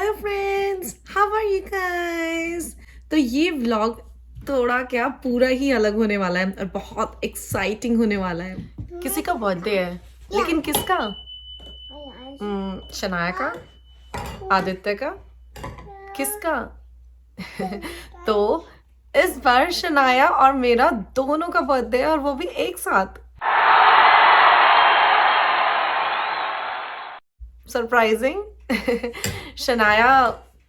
Hello friends, how are you guys. तो ये vlog थोड़ा क्या पूरा ही अलग होने वाला है और बहुत एक्साइटिंग होने वाला है। किसी का बर्थडे है, लेकिन किसका? शनाया का, आदित्य का, किसका? तो इस बार शनाया और मेरा दोनों का बर्थडे है और वो भी एक साथ। सरप्राइजिंग। शनाया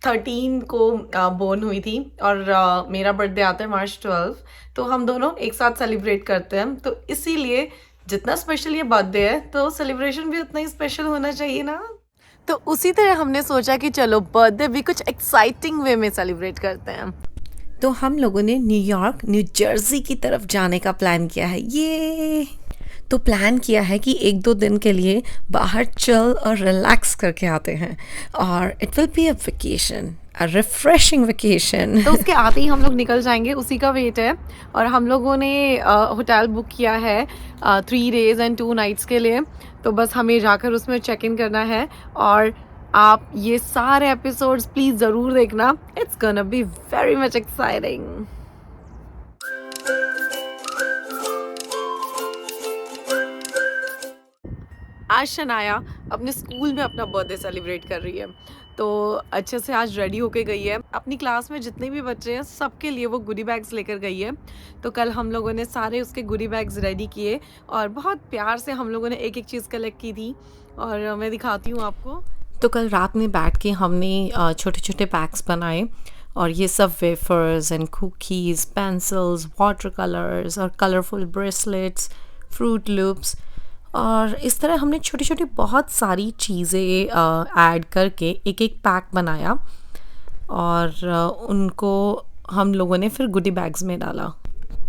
13 को बोर्न हुई थी और मेरा बर्थडे आता है मार्च 12। तो हम दोनों एक साथ सेलिब्रेट करते हैं, तो इसीलिए जितना स्पेशल ये बर्थडे है तो सेलिब्रेशन भी उतना ही स्पेशल होना चाहिए ना। तो उसी तरह हमने सोचा कि चलो बर्थडे भी कुछ एक्साइटिंग वे में सेलिब्रेट करते हैं। तो हम लोगों ने न्यूयॉर्क, न्यू जर्सी की तरफ जाने का प्लान किया है। ये तो प्लान किया है कि एक दो दिन के लिए बाहर चल और रिलैक्स करके आते हैं और it will be a vacation, a refreshing vacation. तो उसके आते ही हम लोग निकल जाएंगे, उसी का वेट है। और हम लोगों ने होटल बुक किया है 3 days and 2 nights के लिए। तो बस हमें जाकर उसमें चेक इन करना है। और आप ये सारे एपिसोड्स प्लीज़ ज़रूर देखना, it's gonna be very much exciting. आज शनाया अपने स्कूल में अपना बर्थडे सेलिब्रेट कर रही है, तो अच्छे से आज रेडी होके गई है। अपनी क्लास में जितने भी बच्चे हैं सबके लिए वो गुडी बैग्स लेकर गई है। तो कल हम लोगों ने सारे उसके गुडी बैग्स रेडी किए और बहुत प्यार से हम लोगों ने एक एक चीज़ कलेक्ट की थी और मैं दिखाती हूँ आपको। तो कल रात में बैठ के हमने छोटे छोटे पैक्स बनाए और ये सब wafers and cookies, pencils, water colours और कलरफुल ब्रेसलेट्स, फ्रूट लूप्स और इस तरह हमने छोटी छोटी बहुत सारी चीज़ें ऐड करके एक एक पैक बनाया और उनको हम लोगों ने फिर गुडी बैग्स में डाला।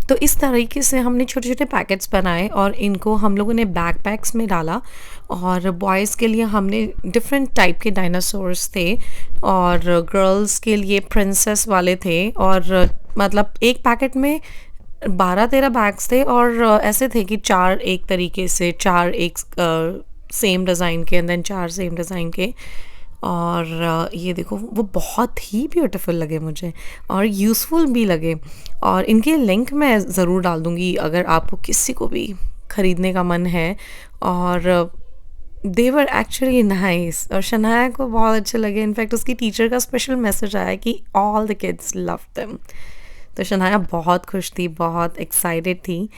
तो इस तरीके से हमने छोटे छोटे पैकेट्स बनाए और इनको हम लोगों ने बैकपैक्स में डाला। और बॉयज़ के लिए हमने डिफरेंट टाइप के डायनासोर्स थे और गर्ल्स के लिए प्रिंसेस वाले थे। और मतलब एक पैकेट में 12-13 बैग्स थे और ऐसे थे कि 4 एक तरीके से, 4 एक सेम डिज़ाइन के, एंड देन 4 सेम डिज़ाइन के। और ये देखो, वो बहुत ही ब्यूटीफुल लगे मुझे और यूज़फुल भी लगे। और इनके लिंक मैं ज़रूर डाल दूँगी अगर आपको किसी को भी ख़रीदने का मन है। और दे वर एक्चुअली नाइस और शनाया को बहुत अच्छे लगे। इनफैक्ट उसकी टीचर का स्पेशल मैसेज आया कि all the kids love them. तो शनाया बहुत खुश थी, बहुत एक्साइटेड थी।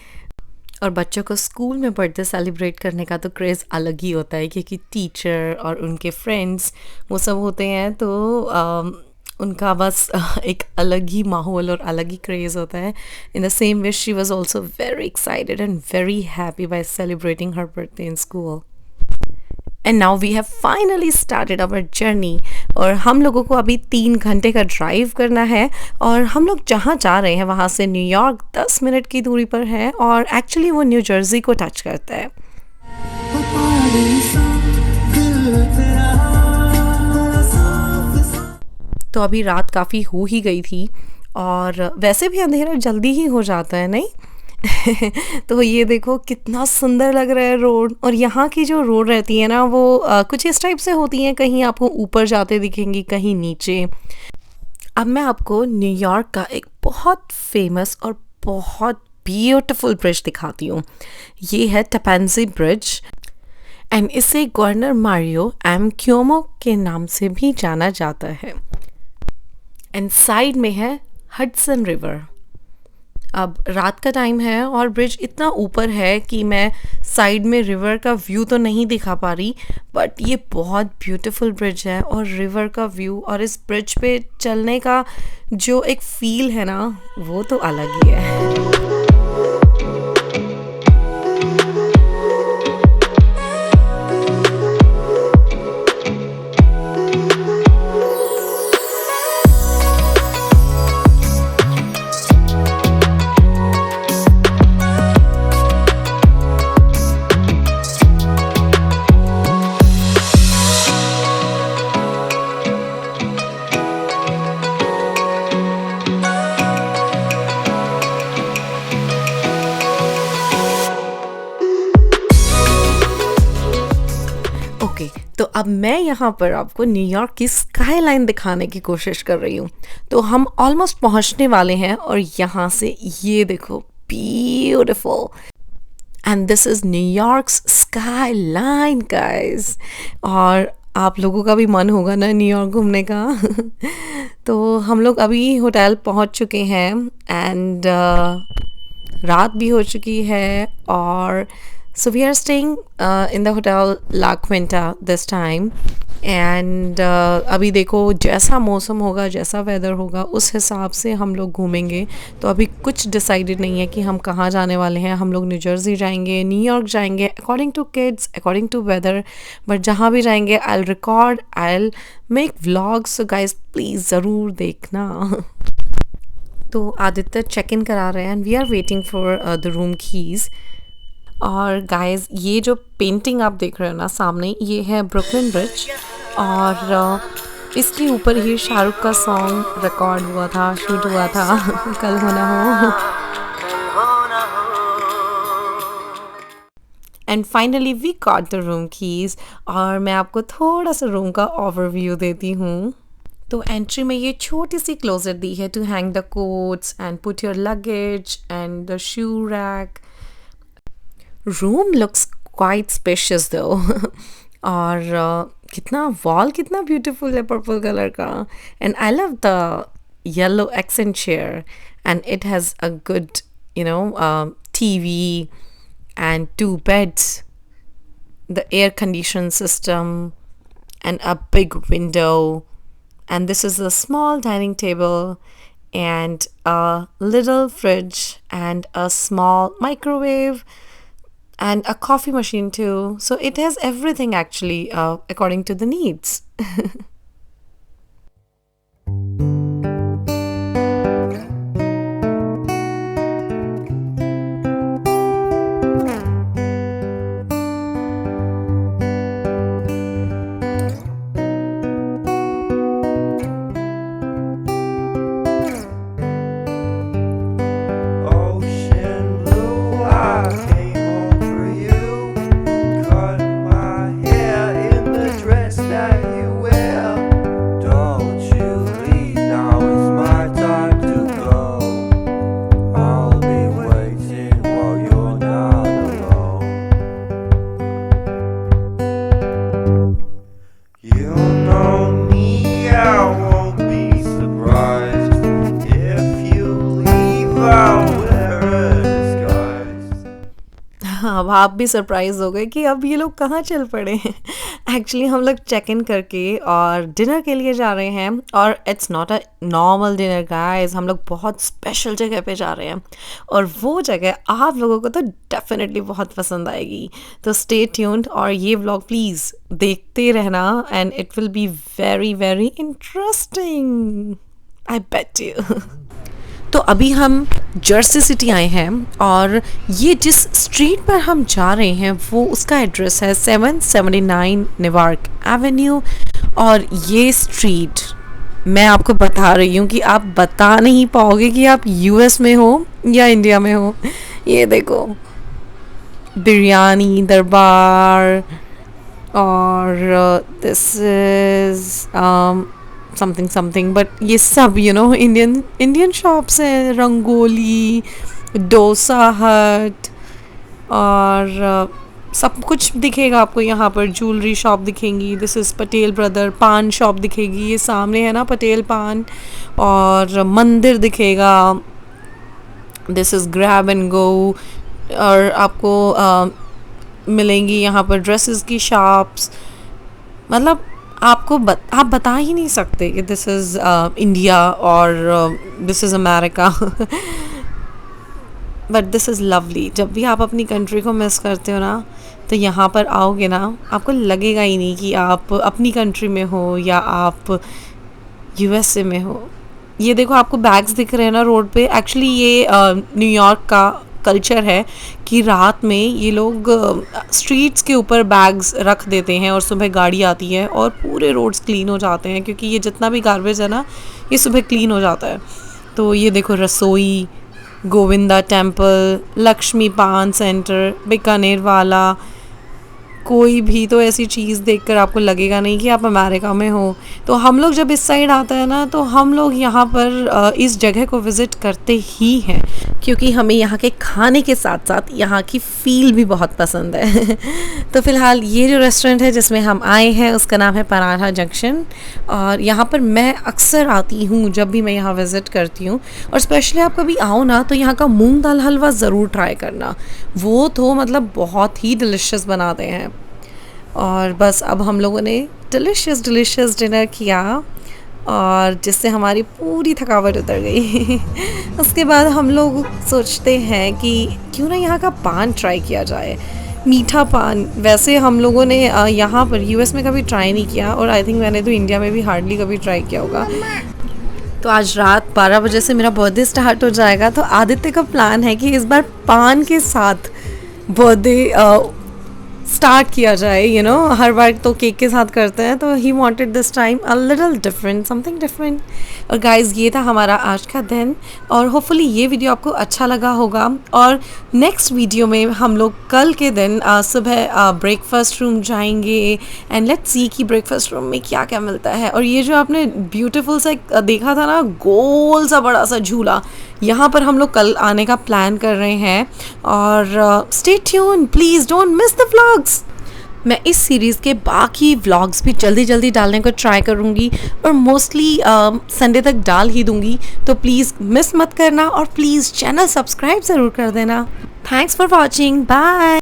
और बच्चों को स्कूल में बर्थडे सेलिब्रेट करने का तो क्रेज़ अलग ही होता है, क्योंकि टीचर और उनके फ्रेंड्स वो सब होते हैं, तो उनका बस एक अलग ही माहौल और अलग ही क्रेज़ होता है। In the same way she was also very excited and very happy by celebrating her birthday in school. And now we have finally started our journey. और हम लोगों को अभी 3 घंटे का ड्राइव करना है और हम लोग जहाँ जा रहे हैं वहाँ से न्यूयॉर्क 10 मिनट की दूरी पर है और एक्चुअली वो न्यू जर्सी को टच करता है। तो अभी रात काफ़ी हो ही गई थी और वैसे भी अंधेरा जल्दी ही हो जाता है, नहीं? तो ये देखो कितना सुंदर लग रहा है रोड। और यहाँ की जो रोड रहती है ना, वो कुछ इस टाइप से होती हैं, कहीं आपको ऊपर जाते दिखेंगी, कहीं नीचे। अब मैं आपको न्यूयॉर्क का एक बहुत फेमस और बहुत ब्यूटीफुल ब्रिज दिखाती हूँ। ये है टपेंजी ब्रिज एंड इसे गवर्नर मारियो एम क्योमो के नाम से भी जाना जाता है। एंड साइड में है हडसन रिवर। अब रात का टाइम है और ब्रिज इतना ऊपर है कि मैं साइड में रिवर का व्यू तो नहीं दिखा पा रही, बट ये बहुत ब्यूटीफुल ब्रिज है और रिवर का व्यू और इस ब्रिज पे चलने का जो एक फील है ना, वो तो अलग ही है। अब मैं यहाँ पर आपको न्यूयॉर्क की स्काईलाइन दिखाने की कोशिश कर रही हूँ। तो हम ऑलमोस्ट पहुँचने वाले हैं और यहाँ से ये देखो, beautiful, and this is New York's skyline guys. और आप लोगों का भी मन होगा ना न्यूयॉर्क घूमने का। तो हम लोग अभी होटल पहुँच चुके हैं एंड रात भी हो चुकी है और so we are staying in the hotel La Quinta this time and अभी देखो जैसा मौसम होगा, जैसा वेदर होगा, उस हिसाब से हम लोग घूमेंगे। तो अभी कुछ डिसाइडेड नहीं है कि हम कहाँ जाने वाले हैं। हम लोग न्यू जर्सी जाएंगे, न्यूयॉर्क जाएंगे, according to kids, according to weather, but जहाँ भी जाएंगे I will record, I will make vlogs, so guys please ज़रूर देखना। तो आदित्य चेक इन करा रहे हैं and we are waiting for the room keys. और गाइस ये जो पेंटिंग आप देख रहे हो ना सामने, ये है ब्रुकलिन ब्रिज और इसके ऊपर ही शाहरुख का सॉन्ग रिकॉर्ड हुआ था, शूट हुआ था। कल हो ना हो। And finally we got the room keys और मैं आपको थोड़ा सा रूम का ओवरव्यू देती हूँ। तो एंट्री में ये छोटी सी क्लोजेट दी है to hang the coats and put your luggage and the shoe rack. Room looks quite spacious though. और कितना वॉल कितना ब्यूटीफुल है पर्पल कलर का। And I love the yellow accent chair and it has a good TV and 2 beds, the air conditioning system and a big window, and this is a small dining table and a little fridge and a small microwave and a coffee machine too. So it has everything actually according to the needs. अब आप भी surprise हो गए कि अब ये लोग कहाँ चल पड़े हैं। एक्चुअली हम लोग चेक इन करके और डिनर के लिए जा रहे हैं और it's not a normal dinner guys, हम लोग बहुत स्पेशल जगह पे जा रहे हैं और वो जगह आप लोगों को तो डेफिनेटली बहुत पसंद आएगी। तो स्टे ट्यून्ड और ये व्लॉग प्लीज़ देखते रहना and it will be very very interesting, I bet you. तो अभी हम जर्सी सिटी आए हैं और ये जिस स्ट्रीट पर हम जा रहे हैं वो उसका एड्रेस है 779 नेवार्क एवेन्यू। और ये स्ट्रीट मैं आपको बता रही हूँ कि आप बता नहीं पाओगे कि आप यूएस में हो या इंडिया में हो। ये देखो, बिरयानी दरबार और this is something something, but ये सब इंडियन शॉप्स हैं। रंगोली, डोसा हट और सब कुछ दिखेगा आपको यहाँ पर। ज्वेलरी शॉप दिखेंगी, दिस इज़ पटेल ब्रदर। पान शॉप दिखेगी, ये सामने है ना पटेल पान। और मंदिर दिखेगा, this is grab and go. और आपको मिलेंगी यहाँ पर ड्रेसेस की शॉप्स। मतलब आपको आप बता ही नहीं सकते कि दिस इज़ इंडिया और this is America. But this is lovely. जब भी आप अपनी कंट्री को मिस करते हो ना, तो यहाँ पर आओगे ना, आपको लगेगा ही नहीं कि आप अपनी कंट्री में हो या आप यूएसए में हो। ये देखो, आपको बैग्स दिख रहे हैं ना रोड पे। एक्चुअली ये न्यूयॉर्क का कल्चर है कि रात में ये लोग स्ट्रीट्स के ऊपर बैग्स रख देते हैं और सुबह गाड़ी आती है और पूरे रोड्स क्लीन हो जाते हैं, क्योंकि ये जितना भी गार्बेज है ना, ये सुबह क्लीन हो जाता है। तो ये देखो, रसोई, गोविंदा टेम्पल, लक्ष्मी पान सेंटर, बीकानेर वाला, कोई भी तो ऐसी चीज़ देखकर आपको लगेगा नहीं कि आप अमेरिका में हो। तो हम लोग जब इस साइड आते हैं ना, तो हम लोग यहाँ पर इस जगह को विज़िट करते ही हैं, क्योंकि हमें यहाँ के खाने के साथ साथ यहाँ की फ़ील भी बहुत पसंद है। तो फ़िलहाल ये जो रेस्टोरेंट है जिसमें हम आए हैं उसका नाम है पराठा जंक्शन, और यहाँ पर मैं अक्सर आती हूँ जब भी मैं यहाँ विज़िट करती हूँ। और स्पेशली आप कभी आओ ना तो यहाँ का मूंग दाल हलवा ज़रूर ट्राई करना, वो तो मतलब बहुत ही डिलिशियस बनाते हैं। और बस अब हम लोगों ने डिलिशियस डिनर किया, और जिससे हमारी पूरी थकावट उतर गई। उसके बाद हम लोग सोचते हैं कि क्यों ना यहाँ का पान ट्राई किया जाए, मीठा पान। वैसे हम लोगों ने यहाँ पर यूएस में कभी ट्राई नहीं किया, और आई थिंक मैंने तो इंडिया में भी हार्डली कभी ट्राई किया होगा। तो आज रात 12 बजे से मेरा बर्थडे स्टार्ट हो जाएगा, तो आदित्य का प्लान है कि इस बार पान के साथ बर्थडे स्टार्ट किया जाए। हर बार तो केक के साथ करते हैं, तो he wanted this time a little different, something different. और गाइस, ये था हमारा आज का दिन, और होपफुली ये वीडियो आपको अच्छा लगा होगा। और नेक्स्ट वीडियो में हम लोग कल के दिन सुबह ब्रेकफास्ट रूम जाएंगे, एंड लेट्स सी कि ब्रेकफास्ट रूम में क्या क्या मिलता है। और ये जो आपने ब्यूटीफुल सा देखा था ना, गोल सा बड़ा सा झूला, यहाँ पर हम लोग कल आने का प्लान कर रहे हैं। और stay tune, please don't miss the vlogs. मैं इस सीरीज़ के बाकी व्लॉग्स भी जल्दी जल्दी डालने को ट्राई करूँगी, और मोस्टली संडे तक डाल ही दूँगी। तो प्लीज़ मिस मत करना, और प्लीज़ चैनल सब्सक्राइब ज़रूर कर देना। Thanks for watching, bye.